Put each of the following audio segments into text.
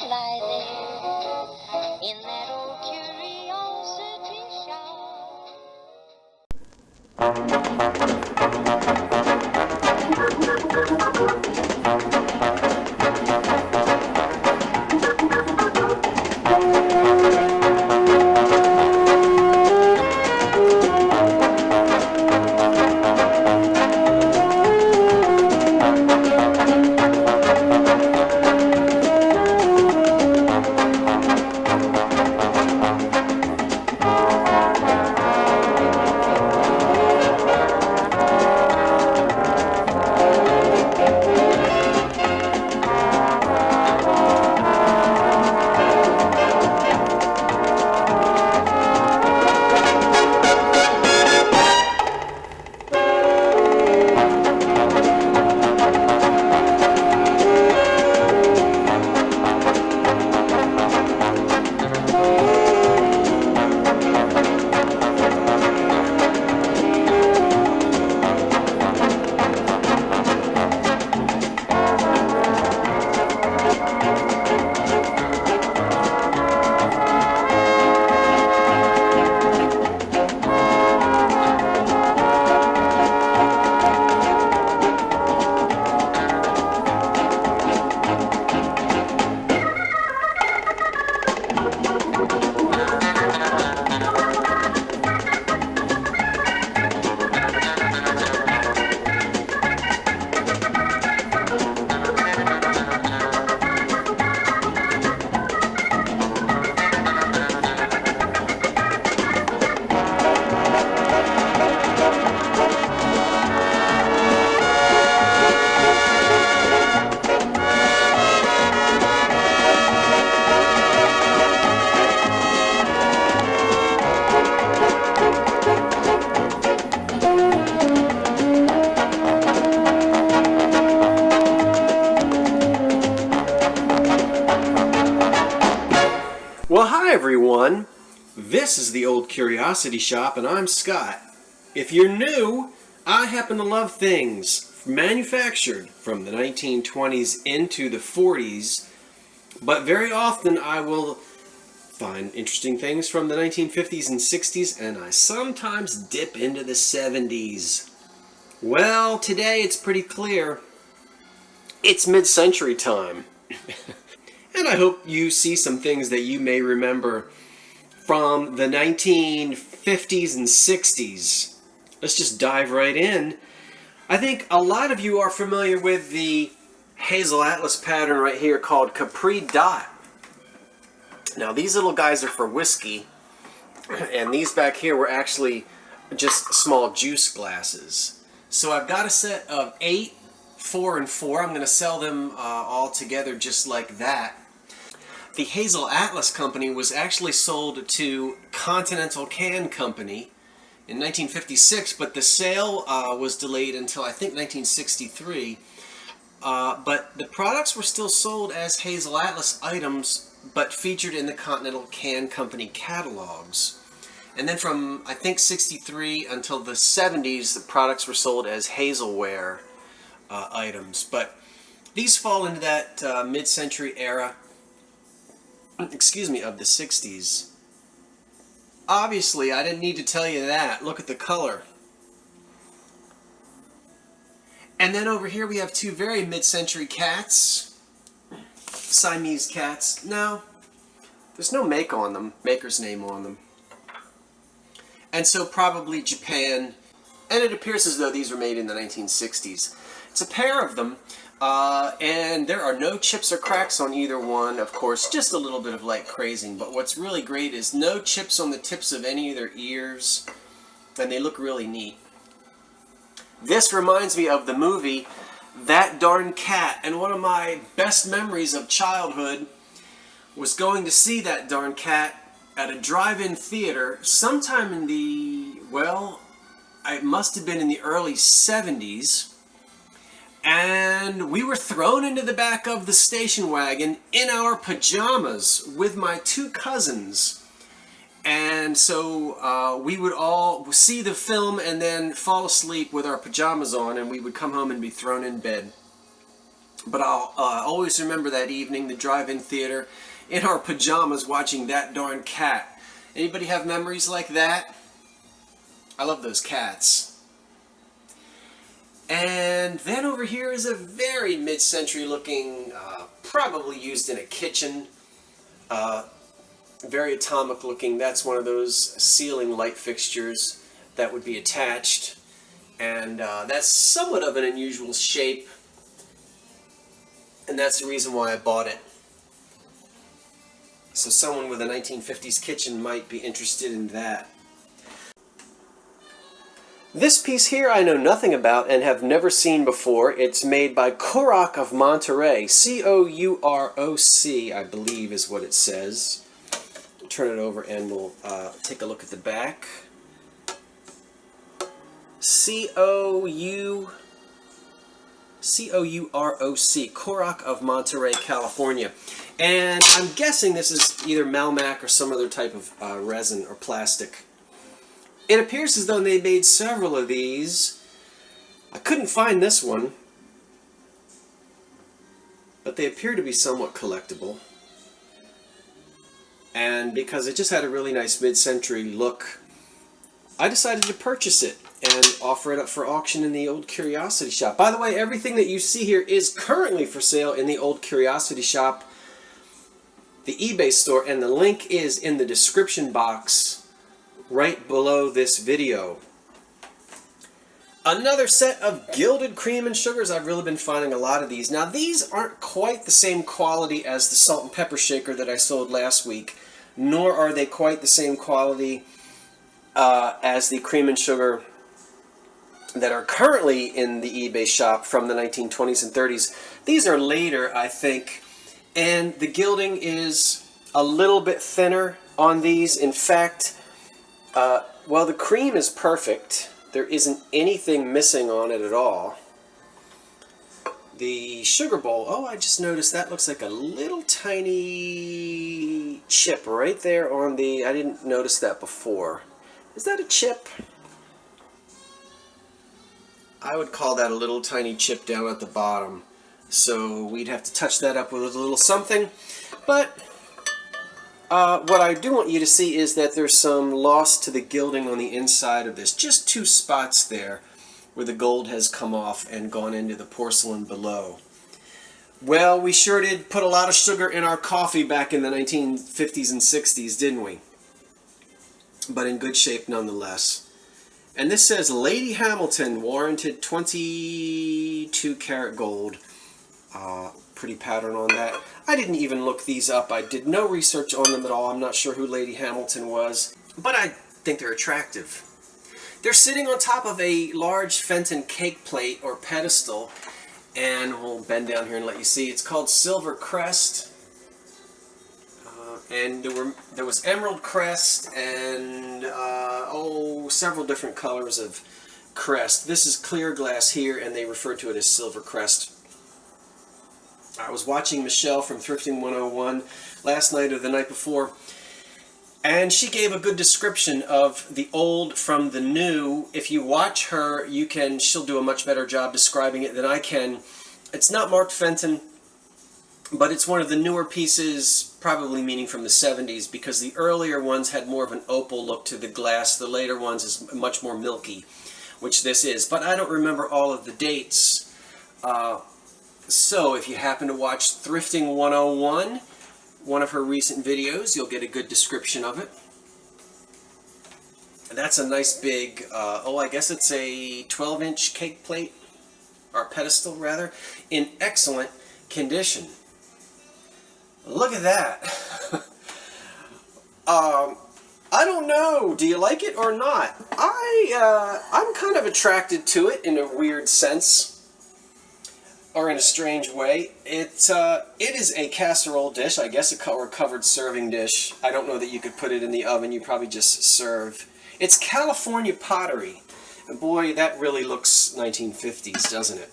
lie there in that old curiosity shop. Well, hi everyone. This is the Old Curiosity Shop and I'm Scott. If you're new, I happen to love things manufactured from the 1920s into the 40s, but very often I will find interesting things from the 1950s and 60s, and I sometimes dip into the 70s. Well, today it's pretty clear. It's mid-century time. And I hope you see some things that you may remember from the 1950s and 60s. Let's just dive right in. I think a lot of you are familiar with the Hazel Atlas pattern right here called Capri Dot. Now these little guys are for whiskey, and these back here were actually just small juice glasses. So I've got a set of 8, 4, and 4. I'm going to sell them all together just like that. The Hazel Atlas company was actually sold to Continental Can Company in 1956, but the sale was delayed until I think 1963. But the products were still sold as Hazel Atlas items, but featured in the Continental Can Company catalogs. And then from I think 63 until the 70s, the products were sold as Hazelware items. But these fall into that mid-century era, excuse me, of the 60s. Obviously, I didn't need to tell you that. Look at the color. And then over here we have two very mid-century cats. Siamese cats. Now, there's no maker's name on them. And so probably Japan, and it appears as though these were made in the 1960s. It's a pair of them. And there are no chips or cracks on either one, of course, just a little bit of light crazing. But what's really great is no chips on the tips of any of their ears, and they look really neat. This reminds me of the movie That Darn Cat, and one of my best memories of childhood was going to see That Darn Cat at a drive-in theater sometime in the, well, it must have been in the early 70s. And we were thrown into the back of the station wagon in our pajamas with my two cousins. And so we would all see the film and then fall asleep with our pajamas on, and we would come home and be thrown in bed. But I'll always remember that evening, the drive-in theater, in our pajamas watching That Darn Cat. Anybody have memories like that? I love those cats. And then over here is a very mid-century looking, probably used in a kitchen, very atomic looking. That's one of those ceiling light fixtures that would be attached. And that's somewhat of an unusual shape. And that's the reason why I bought it. So someone with a 1950s kitchen might be interested in that. This piece here I know nothing about and have never seen before. It's made by Coroc of Monterey. C-O-U-R-O-C, I believe is what it says. Turn it over and we'll take a look at the back. C-O-U-R-O-C, Coroc of Monterey, California. And I'm guessing this is either Melmac or some other type of resin or plastic. It appears as though they made several of these. I couldn't find this one, but they appear to be somewhat collectible. And because it just had a really nice mid-century look, I decided to purchase it and offer it up for auction in the Old Curiosity Shop. By the way, everything that you see here is currently for sale in the Old Curiosity Shop, the eBay store, and the link is in the description box right below this video. Another set of gilded cream and sugars. I've really been finding a lot of these. Now these aren't quite the same quality as the salt and pepper shaker that I sold last week, nor are they quite the same quality as the cream and sugar that are currently in the eBay shop from the 1920s and 30s. These are later, I think, and the gilding is a little bit thinner on these. In fact, well, the cream is perfect. There isn't anything missing on it at all. The sugar bowl, oh, I just noticed that looks like a little tiny chip right there on the, I didn't notice that before. Is that a chip? I would call that a little tiny chip down at the bottom. So we'd have to touch that up with a little something. But what I do want you to see is that there's some loss to the gilding on the inside of this. Just two spots there where the gold has come off and gone into the porcelain below. Well, we sure did put a lot of sugar in our coffee back in the 1950s and 60s, didn't we? But in good shape nonetheless. And this says Lady Hamilton, warranted 22 karat gold. Pretty pattern on that. I didn't even look these up. I did no research on them at all. I'm not sure who Lady Hamilton was, but I think they're attractive. They're sitting on top of a large Fenton cake plate or pedestal, and we'll bend down here and let you see. It's called Silver Crest, and there was Emerald Crest and several different colors of crest. This is clear glass here, and they refer to it as Silver Crest. I was watching Michelle from Thrifting 101 last night or the night before, and she gave a good description of the old from the new. If you watch her, she'll do a much better job describing it than I can. It's not marked Fenton, but it's one of the newer pieces, probably meaning from the 70s, because the earlier ones had more of an opal look to the glass. The later ones is much more milky, which this is. But I don't remember all of the dates. So if you happen to watch Thrifting 101, one of her recent videos, you'll get a good description of it. And that's a nice big, I guess it's a 12-inch cake plate, or pedestal rather, in excellent condition. Look at that. I don't know, do you like it or not? I'm kind of attracted to it in a weird sense. Or in a strange way. It is a casserole dish, I guess, or a covered serving dish. I don't know that you could put it in the oven. You probably just serve. It's California pottery. And boy, that really looks 1950s, doesn't it?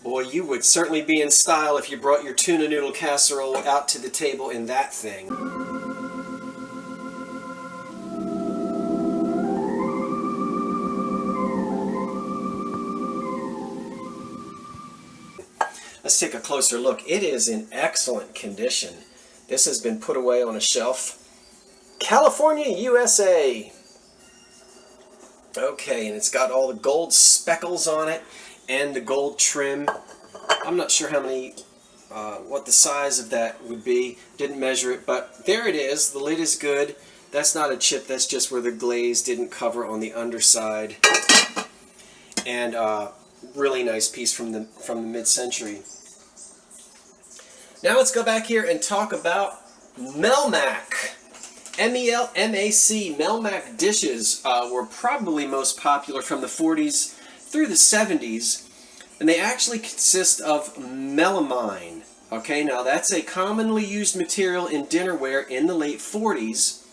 Boy, you would certainly be in style if you brought your tuna noodle casserole out to the table in that thing. take a closer look. It is in excellent condition. This has been put away on a shelf. California, USA. Okay, and it's got all the gold speckles on it and the gold trim. I'm not sure how many, what the size of that would be. Didn't measure it, but there it is. The lid is good. That's not a chip, that's just where the glaze didn't cover on the underside. And really nice piece from the mid-century. Now let's go back here and talk about Melmac. M-E-L-M-A-C. Melmac dishes were probably most popular from the 40s through the 70s, and they actually consist of melamine. Okay, now that's a commonly used material in dinnerware in the late 40s,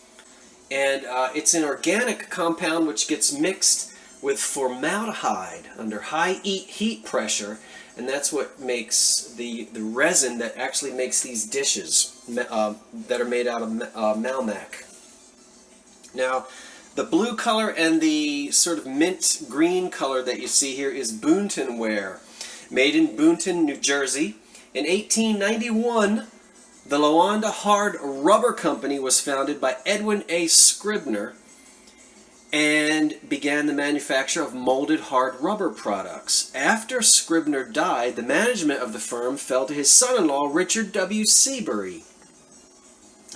and it's an organic compound which gets mixed with formaldehyde under high heat pressure, and that's what makes the resin that actually makes these dishes that are made out of Melmac. Now, the blue color and the sort of mint green color that you see here is Boonton ware, made in Boonton, New Jersey. In 1891, the Lowanda Hard Rubber Company was founded by Edwin A. Scribner and began the manufacture of molded hard rubber products. After Scribner died, the management of the firm fell to his son-in-law, Richard W. Seabury.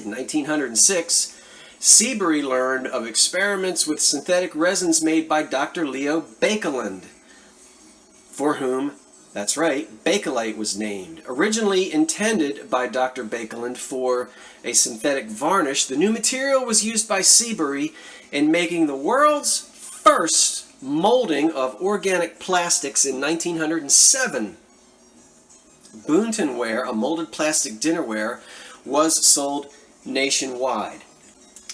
In 1906, Seabury learned of experiments with synthetic resins made by Dr. Leo Baekeland, for whom, that's right, Bakelite was named. Originally intended by Dr. Baekeland for a synthetic varnish, the new material was used by Seabury in making the world's first molding of organic plastics in 1907. Boonton ware, a molded plastic dinnerware, was sold nationwide.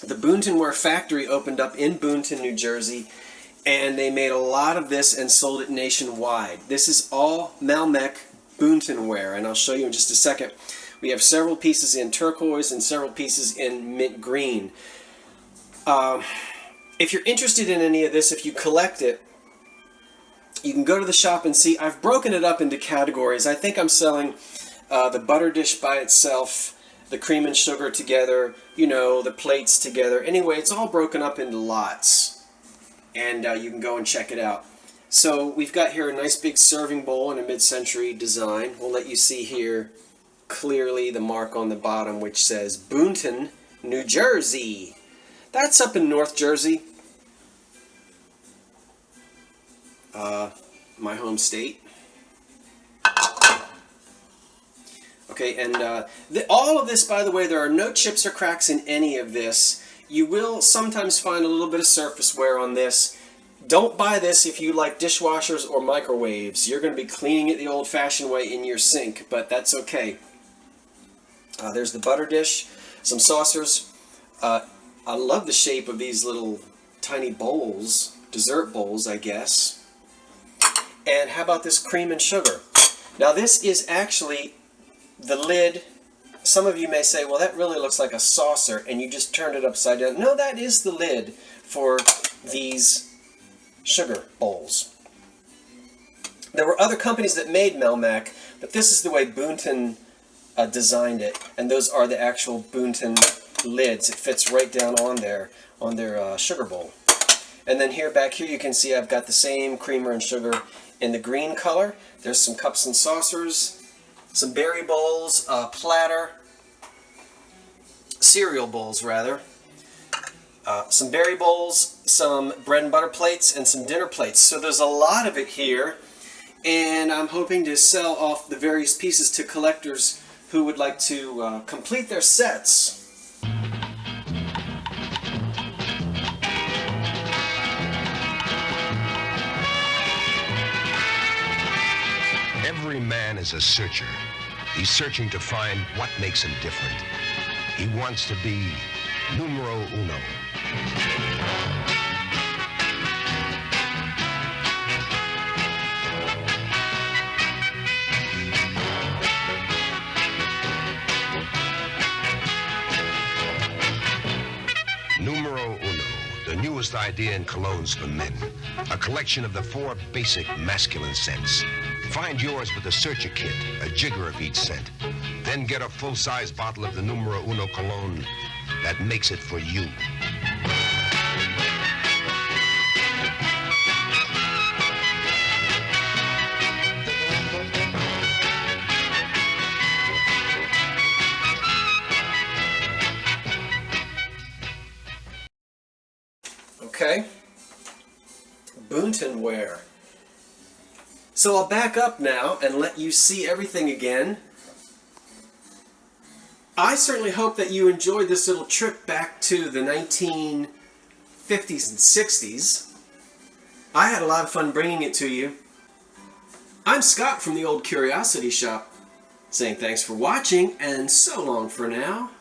The Boonton ware factory opened up in Boonton, New Jersey, and they made a lot of this and sold it nationwide. This is all Melmac Boonton ware, and I'll show you in just a second. We have several pieces in turquoise and several pieces in mint green. If you're interested in any of this, if you collect it, you can go to the shop and see. I've broken it up into categories. I think I'm selling the butter dish by itself, the cream and sugar together, you know, the plates together. Anyway, it's all broken up into lots, and you can go and check it out. So we've got here a nice big serving bowl in a mid-century design. We'll let you see here clearly the mark on the bottom which says Boonton, New Jersey. That's up in North Jersey, my home state. Okay, and all of this, by the way, there are no chips or cracks in any of this. You will sometimes find a little bit of surface wear on this. Don't buy this if you like dishwashers or microwaves. You're going to be cleaning it the old-fashioned way in your sink, but that's okay. There's the butter dish, some saucers. I love the shape of these little tiny bowls, dessert bowls, I guess. And how about this cream and sugar? Now this is actually the lid. Some of you may say, well, that really looks like a saucer, and you just turned it upside down. No, that is the lid for these sugar bowls. There were other companies that made Melmac, but this is the way Boonton designed it, and those are the actual Boonton lids. It fits right down on their sugar bowl. And then here, back here, you can see I've got the same creamer and sugar in the green color. There's some cups and saucers, some berry bowls, platter, cereal bowls rather, some berry bowls, some bread and butter plates, and some dinner plates. So there's a lot of it here, and I'm hoping to sell off the various pieces to collectors who would like to complete their sets. Every man is a searcher. He's searching to find what makes him different. He wants to be numero uno. Numero uno, the newest idea in colognes for men. A collection of the 4 basic masculine scents. Find yours with a searcher kit, a jigger of each scent. Then get a full-size bottle of the Numero Uno cologne that makes it for you. Okay. Boonton ware. So I'll back up now and let you see everything again. I certainly hope that you enjoyed this little trip back to the 1950s and 60s. I had a lot of fun bringing it to you. I'm Scott from the Old Curiosity Shop, saying thanks for watching and so long for now.